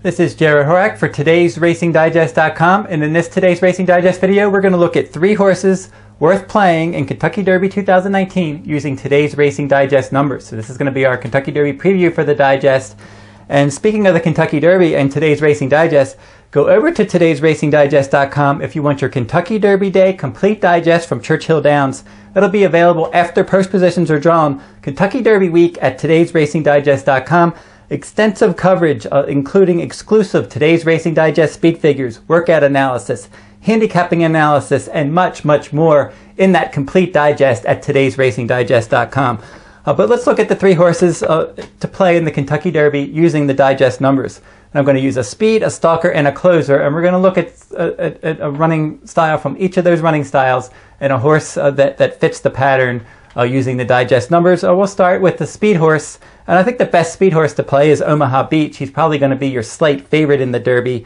This is Jared Horak for today's RacingDigest.com, and in this today's Racing Digest video, we're going to look at 3 horses worth playing in Kentucky Derby 2019 using today's Racing Digest numbers. So this is going to be our Kentucky Derby preview for the Digest. And speaking of the Kentucky Derby and today's Racing Digest, go over to today's RacingDigest.com if you want your Kentucky Derby Day complete digest from Churchill Downs. That'll be available after post positions are drawn. Kentucky Derby week at today's RacingDigest.com. Extensive coverage, including exclusive today's Racing Digest speed figures, workout analysis, handicapping analysis, and much, much more in that complete digest at today's RacingDigest.com. But let's look at the 3 horses to play in the Kentucky Derby using the digest numbers. And I'm going to use a speed, a stalker, and a closer, and we're going to look at a running style from each of those running styles and a horse that fits the pattern using the digest numbers. We'll start with the speed horse, and I think the best speed horse to play is Omaha Beach. He's probably going to be your slight favorite in the Derby.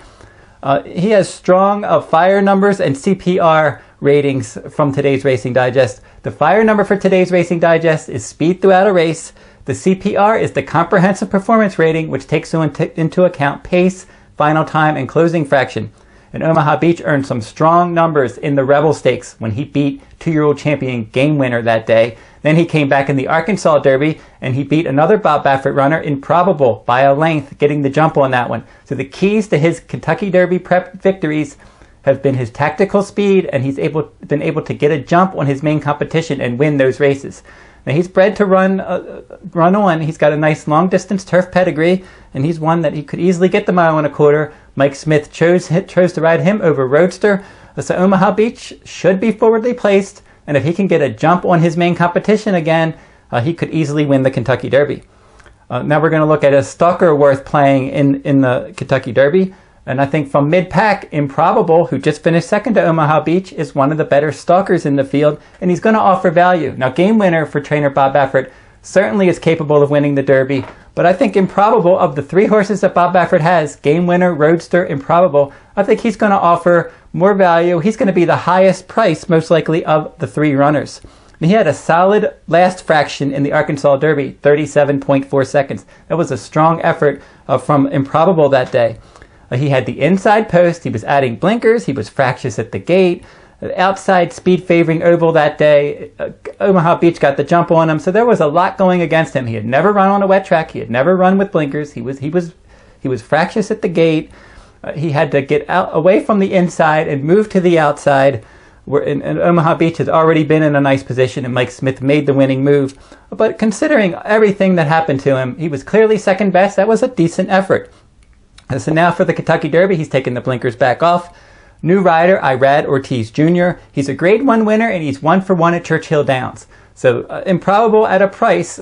He has strong fire numbers and CPR ratings from today's Racing Digest. The fire number for today's Racing Digest is speed throughout a race. The CPR is the comprehensive performance rating, which takes into account pace, final time, and closing fraction. And Omaha Beach earned some strong numbers in the Rebel Stakes when he beat 2-year-old champion Game Winner that day. Then he came back in the Arkansas Derby and he beat another Bob Baffert runner, Improbable, by a length, getting the jump on that one. So the keys to his Kentucky Derby prep victories have been his tactical speed, and he's been able to get a jump on his main competition and win those races. Now he's bred to run on. He's got a nice long distance turf pedigree, and he's one that he could easily get the 1.25 miles. Mike Smith chose to ride him over Roadster. So Omaha Beach should be forwardly placed, and if he can get a jump on his main competition again, he could easily win the Kentucky Derby. Now we're going to look at a stalker worth playing in the Kentucky Derby. And I think from mid-pack, Improbable, who just finished second to Omaha Beach, is one of the better stalkers in the field, and he's going to offer value. Now, Game Winner for trainer Bob Baffert certainly is capable of winning the Derby, but I think Improbable, of the 3 horses that Bob Baffert has, Game Winner, Roadster, Improbable, I think he's going to offer more value. He's going to be the highest price, most likely, of the 3 runners. And he had a solid last fraction in the Arkansas Derby, 37.4 seconds. That was a strong effort from Improbable that day. He had the inside post, he was adding blinkers, he was fractious at the gate, outside speed favoring oval that day. Omaha Beach got the jump on him, so there was a lot going against him. He had never run on a wet track, he had never run with blinkers, he was fractious at the gate. He had to get out away from the inside and move to the outside, and Omaha Beach has already been in a nice position, and Mike Smith made the winning move. But considering everything that happened to him, he was clearly second best. That was a decent effort. So now for the Kentucky Derby, he's taken the blinkers back off. New rider, Irad Ortiz Jr. He's a Grade 1 winner, and he's 1-for-1 at Churchill Downs. So Improbable at a price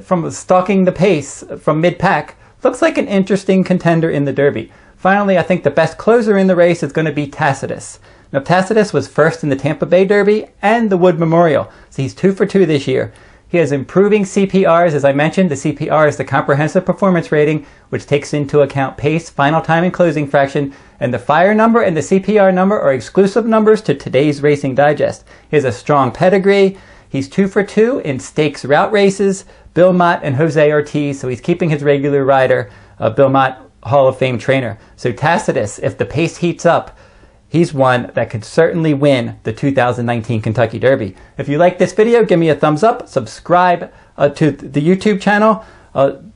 from stalking the pace from mid-pack looks like an interesting contender in the Derby. Finally, I think the best closer in the race is going to be Tacitus. Now, Tacitus was first in the Tampa Bay Derby and the Wood Memorial, so he's 2-for-2 this year. He has improving CPRs, as I mentioned. The CPR is the comprehensive performance rating, which takes into account pace, final time, and closing fraction. And the fire number and the CPR number are exclusive numbers to today's Racing Digest. He has a strong pedigree. He's 2-for-2 in stakes route races, Bill Mott and Jose Ortiz, so he's keeping his regular rider, Bill Mott, Hall of Fame trainer. So Tacitus, if the pace heats up, he's one that could certainly win the 2019 Kentucky Derby. If you like this video, give me a thumbs up, subscribe to the YouTube channel.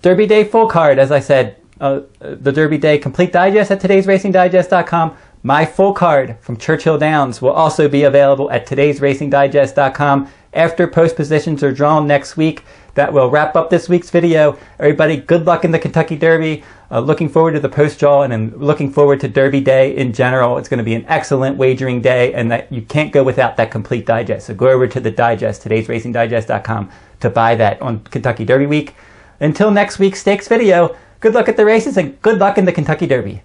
Derby Day full card, as I said, the Derby Day complete digest at today's RacingDigest.com. My full card from Churchill Downs will also be available at today's RacingDigest.com after post positions are drawn next week. That will wrap up this week's video. Everybody, good luck in the Kentucky Derby. Looking forward to the post-draw, and I'm looking forward to Derby Day in general. It's going to be an excellent wagering day, and that you can't go without that complete digest. So go over to the digest, today's RacingDigest.com, to buy that on Kentucky Derby week. Until next week's stakes video, good luck at the races and good luck in the Kentucky Derby.